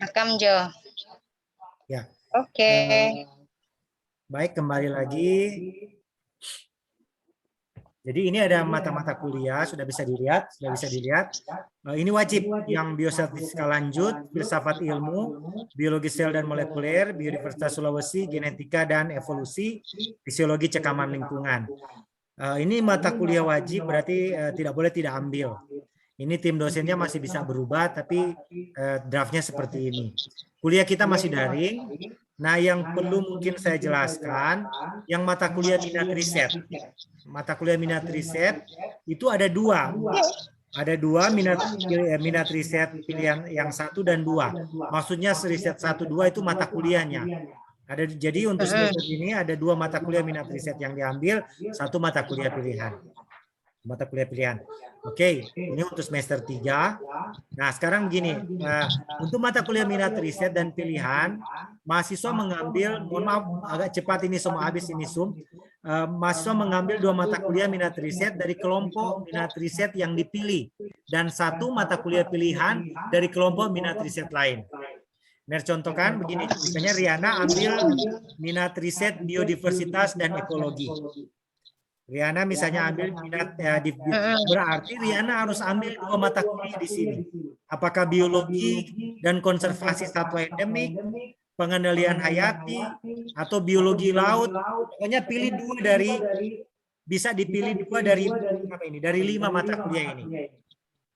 Rekam Jo. Ya. Oke. Baik, kembali lagi. Jadi ini ada mata-mata kuliah, sudah bisa dilihat. Ini wajib yang biostatistika lanjut, filsafat ilmu, biologi sel dan molekuler, Biodiversitas Sulawesi, genetika dan evolusi, fisiologi cekaman lingkungan. Ini mata kuliah wajib, berarti tidak boleh tidak ambil. Ini tim dosennya masih bisa berubah, tapi draftnya seperti ini. Kuliah kita masih daring. Nah, yang perlu mungkin saya jelaskan, yang mata kuliah minat riset. Mata kuliah minat riset itu ada dua. Ada dua minat riset pilihan yang 1 dan 2. Maksudnya riset 1, 2 itu mata kuliahnya. Jadi untuk semester ini ada 2 mata kuliah minat riset yang diambil, 1 mata kuliah pilihan. Oke, ini untuk semester 3. Nah, sekarang begini, untuk mata kuliah minat riset dan pilihan, mahasiswa mengambil, mohon maaf agak cepat ini semua habis ini Zoom, mahasiswa mengambil 2 mata kuliah minat riset dari kelompok minat riset yang dipilih, dan 1 mata kuliah pilihan dari kelompok minat riset lain. Contohkan begini, misalnya Riana ambil minat riset biodiversitas dan ekologi. Riana misalnya ambil minat berarti Riana harus ambil 2 mata kuliah di sini. Apakah biologi dan konservasi satwa endemik, pengendalian hayati, atau biologi laut. Pokoknya pilih 2 dari, bisa dipilih 2 dari apa ini? Dari 5 mata kuliah ini.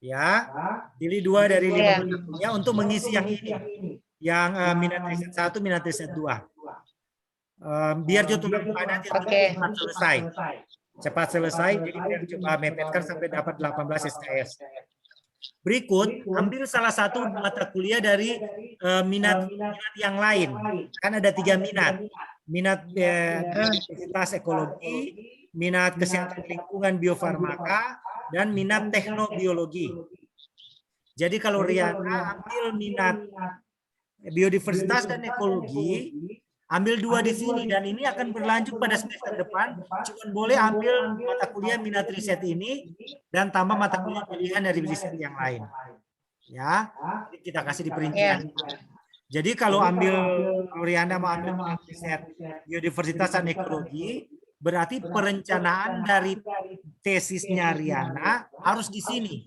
Ya, pilih 2 dari 5 mata kuliah untuk mengisi yang ini. Yang minat riset 1, minat riset 2. Biar jadwal padat cepat selesai. Jadi biar coba mepetkan sampai dapat 18 SKS. Berikut, ambil salah satu mata kuliah dari minat yang lain. Kan ada 3 minat. Minat biodiversitas ekologi, minat kesehatan lingkungan biofarmaka, dan minat teknobiologi. Jadi kalau Riana ambil minat biodiversitas dan ekologi, ambil 2 di sini, dan ini akan berlanjut pada semester depan. Cuma boleh ambil mata kuliah minat riset ini dan tambah mata kuliah pilihan dari riset yang lain. Ya, kita kasih di perincian. Jadi kalau Riana mau ambil minat riset biodiversitas dan ekologi, berarti perencanaan dari tesisnya Riana harus di sini,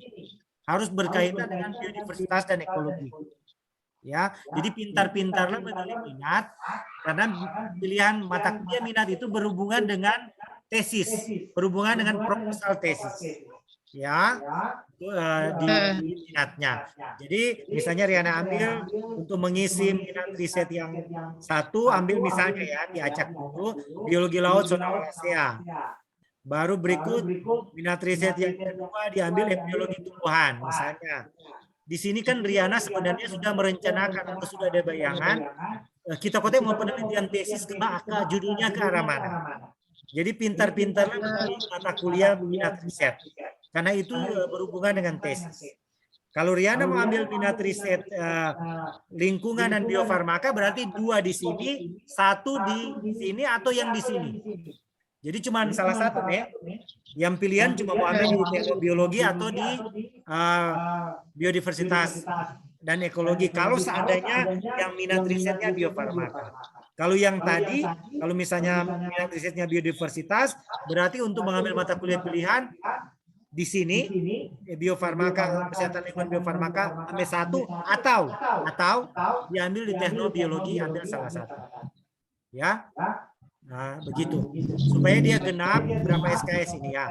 harus berkaitan dengan biodiversitas dan ekologi. Ya, jadi pintar-pintarlah memilih minat, karena pilihan mata kuliah minat itu berhubungan dengan tesis, berhubungan dengan proposal tesis. Ya, di minatnya. Jadi misalnya Riana ambil untuk mengisi minat riset yang 1, ambil misalnya ya diacak dulu biologi laut zona Wallacea. Baru berikut minat riset yang kedua diambil biologi tumbuhan misalnya. Di sini kan Riana sebenarnya sudah merencanakan atau sudah ada bayangan kita kota mau penelitian tesis ke judulnya ke arah mana. Jadi pintar-pintarlah memilih mata kuliah minat riset karena itu berhubungan dengan tesis. Kalau Riana mau ambil minat riset lingkungan dan biofarmaka berarti 2 di sini, 1 di sini atau yang di sini. Jadi cuma salah satu nih. Yang pilihan cuma mau ambil di teknobiologi atau di biodiversitas dan ekologi. Kalau seandainya yang minat risetnya biofarmaka. Kalau yang tadi, kalau misalnya minat risetnya biodiversitas, berarti untuk mengambil mata kuliah pilihan di sini biofarmaka, kesehatan lingkungan biofarmaka ambil 1 atau diambil di teknobiologi ambil salah satu. Ya. Nah, begitu. Supaya dia genap berapa SKS ini ya.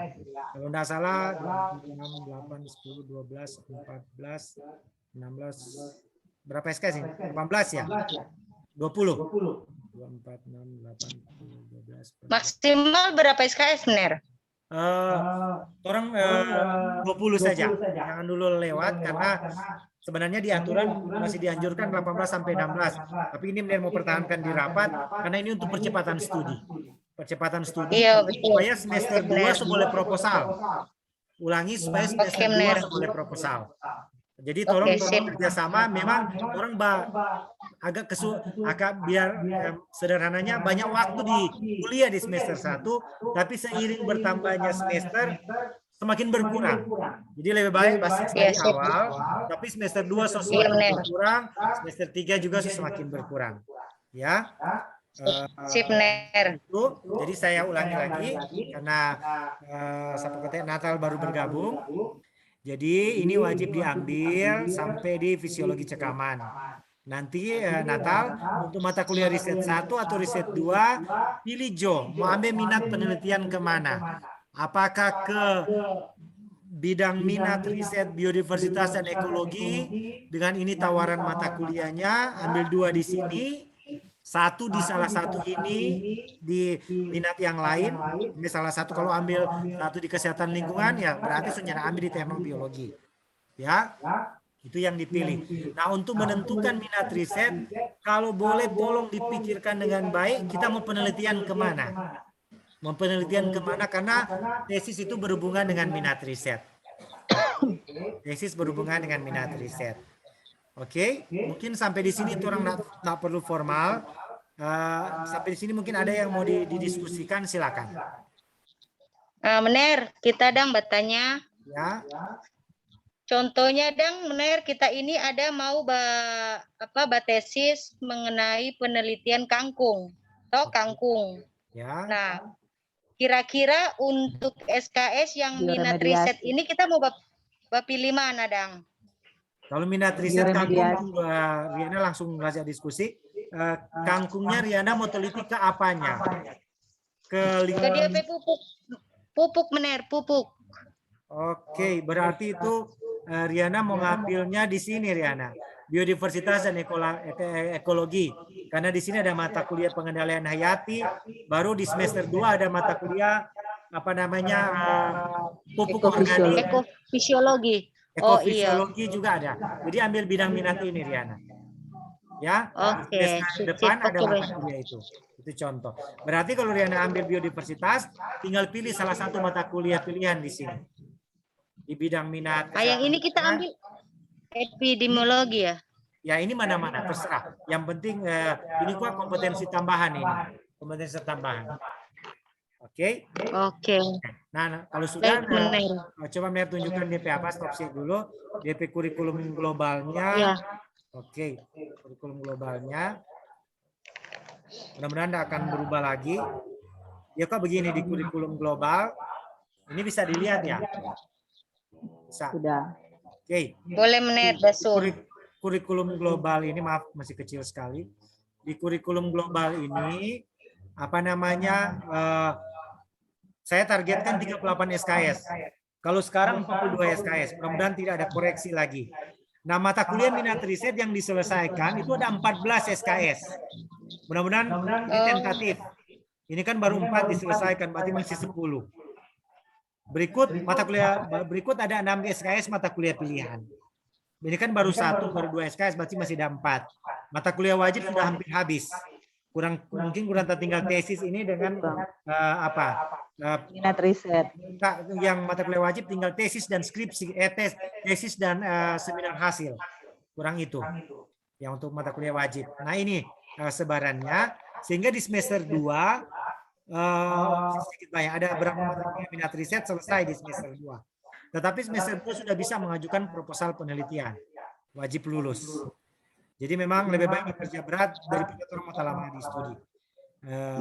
Kalau tidak salah 6, 8, 10, 12, 14, 16 berapa SKS ini? 18 ya? 20. 24, 6, 8, 10, 12. Maksimal berapa SKS, Ner? Orang 20 saja. Jangan dulu lewat karena sebenarnya di aturan masih dianjurkan 18 sampai 16. Tapi ini benar mau pertahankan di rapat karena ini untuk percepatan studi. Iya, betul. Supaya semester 2 boleh proposal. Ulangi supaya semester 2 boleh proposal. Jadi tolong kerjasama. Memang orang agak biar sederhananya banyak waktu di kuliah di semester 1, tapi seiring bertambahnya semester semakin berkurang. Jadi lebih baik basis dari Iya, sip. awal, tapi semester 2 Iya, semakin benar. berkurang, semester 3 juga semakin berkurang. Ya. Sip, Ner. Itu, jadi saya ulangi lagi karena Natal baru bergabung. Jadi ini wajib diambil sampai di fisiologi cekaman. Nanti Natal untuk mata kuliah riset 1 atau riset 2 pilih Jo, mau ambil minat penelitian kemana? Apakah ke bidang minat riset biodiversitas dan ekologi, dengan ini tawaran mata kuliahnya, ambil 2 di sini, 1 di salah satu ini, di minat yang lain, ini salah satu. Kalau ambil 1 di kesehatan lingkungan, ya berarti sudah ambil di teknobiologi. Ya, itu yang dipilih. Nah, untuk menentukan minat riset, kalau boleh tolong dipikirkan dengan baik, kita mau penelitian kemana? Mau penelitian kemana? Karena tesis itu berhubungan dengan minat riset. Tesis berhubungan dengan minat riset. Oke, mungkin sampai di sini itu orang tak perlu formal. Sampai di sini mungkin ada yang mau didiskusikan, silakan. Mener, kita dang bertanya. Ya. Contohnya dang, Mener, kita ini ada mau tesis mengenai penelitian kangkung. Toh kangkung. Ya. Nah, kira-kira untuk SKS yang minat riset ini kita mau pilih mana, dang? Kalau minat riset kangkung, Riana langsung ngajak diskusi. Kangkungnya Riana mau teliti ke apanya? Ke dia pupuk. Pupuk, Mener, pupuk. Oke, berarti itu Riana mau ngambilnya di sini, Riana. Biodiversitas dan ekologi. Karena di sini ada mata kuliah pengendalian hayati, baru di semester 2 ada mata kuliah pupuk organik. Ekofisiologi. Ekofisiologi juga ada. Jadi ambil bidang minat ini, Riana. Ya, Oke. depan ada mata kuliah itu. Itu contoh. Berarti kalau Riana ambil biodiversitas, tinggal pilih salah satu mata kuliah pilihan di sini. Di bidang minat. Yang ini kita ambil epidemiologi ya? Ya, ini mana-mana, terserah. Yang penting ini kok kompetensi tambahan ini. Kompetensi tambahan. Oke. Oke. Nah, kalau sudah, coba Mer tunjukkan DP apa, stop share dulu. DP kurikulum globalnya. Ya. Oke, kurikulum globalnya. Mudah-mudahan tidak akan berubah lagi. Ya kok begini di kurikulum global. Ini bisa dilihat ya. Bisa. Sudah. Oke. Boleh Mener, Basul. Kurikulum global ini, maaf masih kecil sekali. Di kurikulum global ini, saya targetkan 38 SKS. Kalau sekarang 42 SKS, mudah-mudahan tidak ada koreksi lagi. Nah, mata kuliah minat riset yang diselesaikan itu ada 14 SKS. Mudah-mudahan ini tentatif. Ini kan baru 4 diselesaikan, berarti masih 10. Berikut mata kuliah berikut ada 6 SKS mata kuliah pilihan. Ini kan baru 1, baru 2 SKS, berarti masih ada 4. Mata kuliah wajib sudah hampir habis. Mungkin kurang tertinggal tesis ini dengan minat riset. Yang mata kuliah wajib tinggal tesis dan skripsi, tesis dan seminar hasil. Kurang itu. Yang untuk mata kuliah wajib. Nah, ini sebarannya, sehingga di semester 2 sedikit banyak ada berapa mata kuliah minat riset selesai di semester 2. Tetapi semester 2 sudah bisa mengajukan proposal penelitian. Wajib lulus. Jadi memang lebih baik bekerja berat daripada orang mata lama di studi.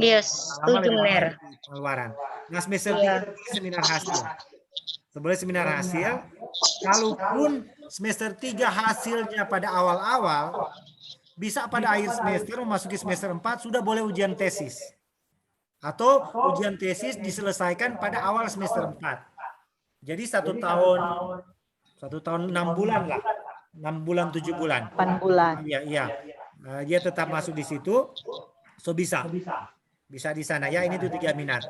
Yes, setuju Mener. Pengeluaran. Nah, semester 3 seminar hasil. Sebelum seminar hasil, kalaupun semester 3 hasilnya pada awal-awal, bisa pada akhir semester memasuki semester 4 sudah boleh ujian tesis. Atau ujian tesis diselesaikan pada awal semester 4. Jadi 1 tahun 6 bulan lah. 6 bulan 7 bulan. 8 bulan. Iya. Dia tetap masuk di situ. So bisa di sana ya. Ini tuh 3 minat.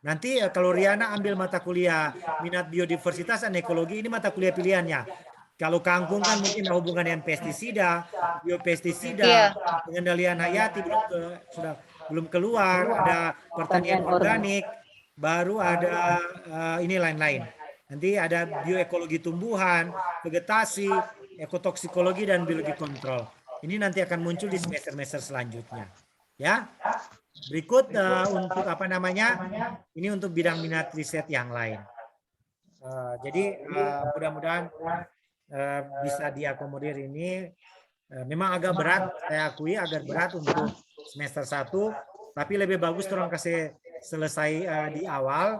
Nanti kalau Riana ambil mata kuliah minat biodiversitas dan ekologi, ini mata kuliah pilihannya. Kalau kangkung kan mungkin ada hubungan dengan pestisida, biopestisida, pengendalian hayati belum keluar, ada pertanian organik, baru ada ini lain-lain. Nanti ada bioekologi tumbuhan, vegetasi, ekotoksikologi dan biologi kontrol. Ini nanti akan muncul di semester-semester selanjutnya. Ya. Berikut untuk ini untuk bidang minat riset yang lain. Jadi mudah-mudahan bisa diakomodir ini. Memang agak berat, saya akui agak berat untuk semester 1, tapi lebih bagus orang kasih selesai di awal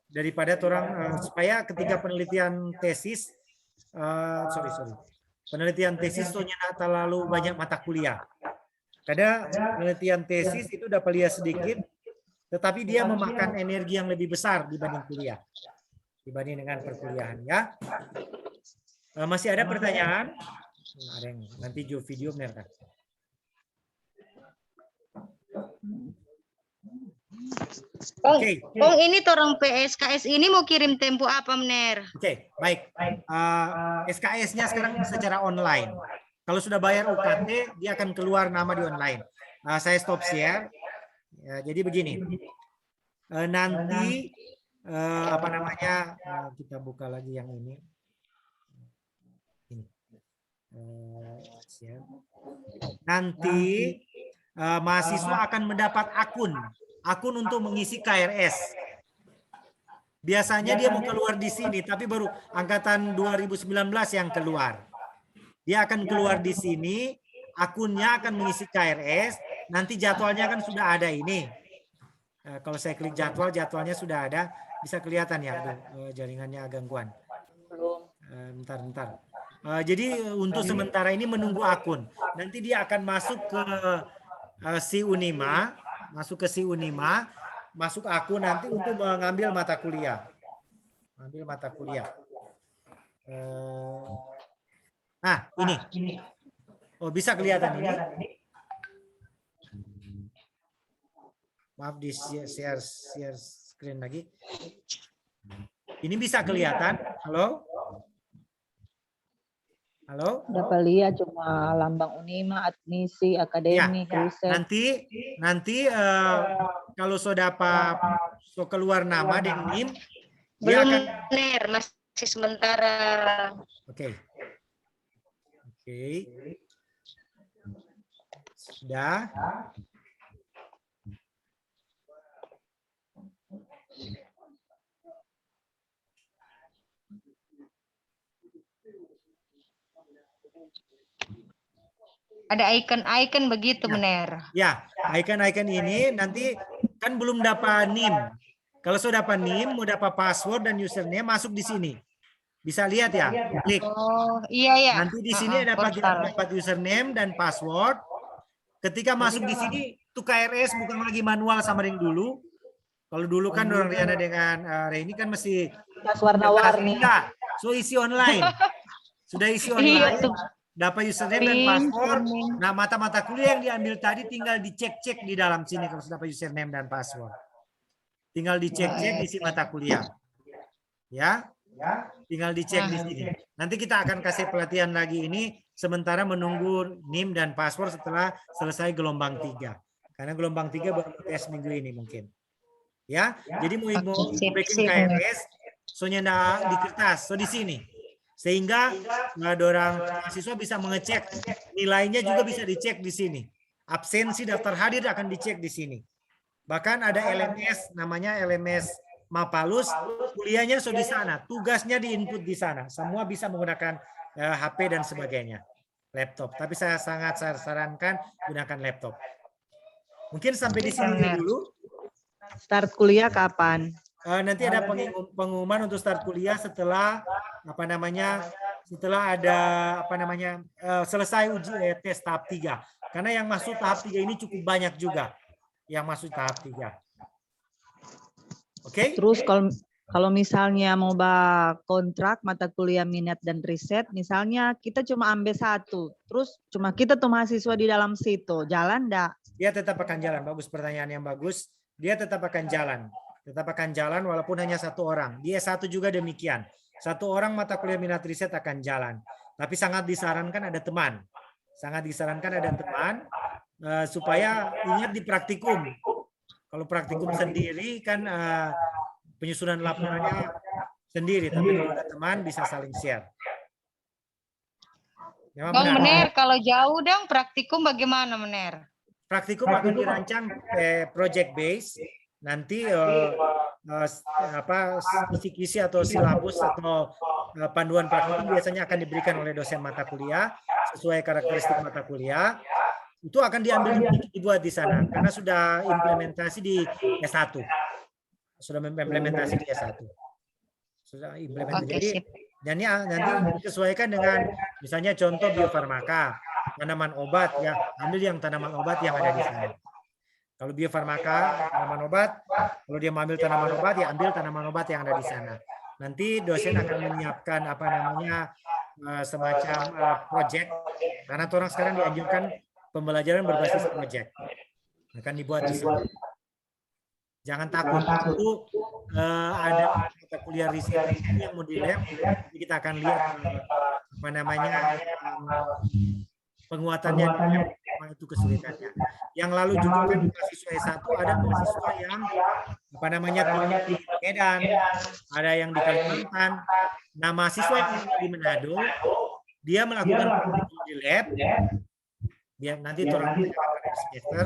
daripada orang supaya ketika penelitian tesis, penelitian tesis soalnya tidak terlalu banyak mata kuliah. Karena penelitian tesis itu dapat lihat sedikit, tetapi dia memakan energi yang lebih besar dibanding kuliah, dibanding dengan perkuliahan ya. Masih ada pertanyaan? Ada yang nanti video benar kan? Oke. Ini orang PSKS ini mau kirim tempo apa, Mener? Oke, baik. SKS-nya sekarang secara online. Kalau sudah bayar UKT, dia akan keluar nama di online. Saya stop share. Ya, jadi begini. Nanti kita buka lagi yang ini. Nanti mahasiswa akan mendapat akun untuk mengisi KRS. Biasanya dia mau keluar di sini, tapi baru angkatan 2019 yang keluar. Dia akan keluar di sini, akunnya akan mengisi KRS, nanti jadwalnya kan sudah ada ini. Kalau saya klik jadwalnya sudah ada, bisa kelihatan ya, jaringannya agak gangguan. Bentar. Jadi untuk sementara ini menunggu akun. Nanti dia akan masuk ke si Unima, masuk akun nanti untuk mengambil mata kuliah. Nah, ini. Oh, bisa kelihatan ini. Maaf di share screen lagi. Ini bisa kelihatan. Halo? Dapat lihat cuma lambang Unima, admisi, akademi, riset. Nanti kalau sudah keluar nama dan NIM, dia belum akan masih sementara. Oke. Sudah. Ada icon-icon begitu, Mener. Ya, icon-icon ini nanti kan belum dapat NIM. Kalau sudah dapat NIM, mau dapat password dan username, masuk di sini. Bisa lihat ya, klik. Oh, iya. Nanti di sini dapat username dan password. Ketika masuk di sini, itu KRS bukan lagi manual sama yang dulu. Kalau dulu kan orang Riana dengan ini kan masih warna-warni. So isi online. Sudah isi online. Dapat username dan password. Nah, mata-mata kuliah yang diambil tadi tinggal dicek-cek di dalam sini kalau sudah dapat username dan password. Tinggal dicek-cek isi mata kuliah. Ya. Tinggal dicek di sini. Nanti kita akan kasih pelatihan lagi ini sementara menunggu NIM dan password setelah selesai gelombang 3. Karena gelombang 3 baru tes minggu ini mungkin. Ya. Jadi mau bikin KRS soalnya di kertas, so di sini. Sehingga orang mahasiswa bisa mengecek nilainya juga bisa dicek di sini. Absensi daftar hadir akan dicek di sini. Bahkan ada LMS namanya LMS Mapalus, kuliahnya di sana, tugasnya diinput di sana. Semua bisa menggunakan HP dan sebagainya, laptop. Tapi saya sangat sarankan gunakan laptop. Mungkin sampai di sini dulu. Start kuliah kapan? Nanti ada pengumuman untuk start kuliah setelah setelah ada selesai uji tes tahap 3. Karena yang masuk tahap 3 ini cukup banyak juga yang masuk tahap 3. Oke. Terus kalau misalnya mau kontrak mata kuliah minat dan riset, misalnya kita cuma ambil satu, terus cuma kita tuh mahasiswa di dalam situ, jalan enggak? Dia tetap akan jalan. Bagus, pertanyaan yang bagus. Dia tetap akan jalan. Walaupun hanya satu orang. Dia satu juga demikian. Satu orang mata kuliah minat riset akan jalan. Tapi sangat disarankan ada teman. Supaya ingat di praktikum. Kalau praktikum sendiri kan penyusunan laporannya sendiri. Tapi kalau ada teman bisa saling share. Ya, Bang Mener, kalau jauh praktikum bagaimana, Mener? Praktikum akan dirancang project base. nanti kisi-kisi atau silabus atau panduan praktikum biasanya akan diberikan oleh dosen mata kuliah sesuai karakteristik mata kuliah. Itu akan diambil dibuat di sana karena sudah implementasi di S1. Sudah implementasi di S1. Sudah implementasi. Jadi nanti disesuaikan dengan misalnya contoh biofarmaka, tanaman obat ya, ambil yang tanaman obat yang ada di sana. Kalau biofarmaka, tanaman obat, kalau dia mengambil tanaman obat, ya ambil tanaman obat yang ada di sana. Nanti dosen akan menyiapkan semacam project, karena orang sekarang dianjurkan pembelajaran berbasis project. Akan dibuat di sana. Jangan takut, itu ada mata kuliah riset yang mau di lab, kita akan lihat penguatannya, itu kesulitannya. Yang lalu juga kan mahasiswa S1 ada mahasiswa yang di Medan, ada yang di Kalimantan. Nah, mahasiswa yang di Manado, dia melakukan di lab, dia nanti orang semester,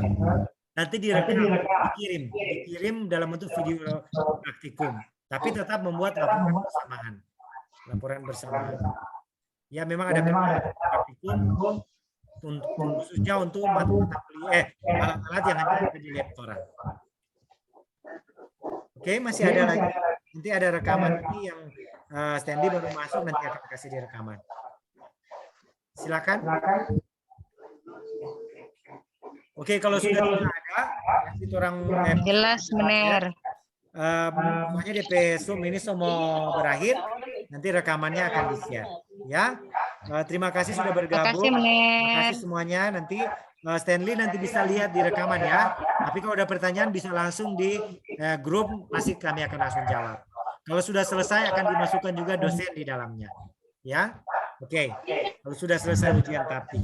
nanti dikirim dalam bentuk video praktikum, tapi tetap membuat laporan bersamaan. Ya memang ada praktikum khususnya untuk alat-alat yang ada di lab orang. Oke, masih ada lagi. Nanti ada rekaman ini yang Stanley baru masuk, nanti akan kasih di rekaman. Silakan. Oke, kalau sudah tidak ada, nanti orang jelas benar. Pokoknya DP Zoom ini semua berakhir, nanti rekamannya akan di-share. Ya, terima kasih sudah bergabung. Terima kasih semuanya. Nanti Stanley nanti bisa lihat di rekaman ya. Tapi kalau ada pertanyaan bisa langsung di grup, pasti kami akan langsung jawab. Kalau sudah selesai akan dimasukkan juga dosen di dalamnya. Ya, oke. Kalau sudah selesai ujian tahap 3.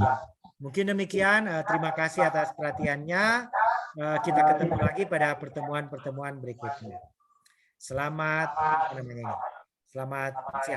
Mungkin demikian. Terima kasih atas perhatiannya. Kita ketemu lagi pada pertemuan-pertemuan berikutnya. Selamat siang.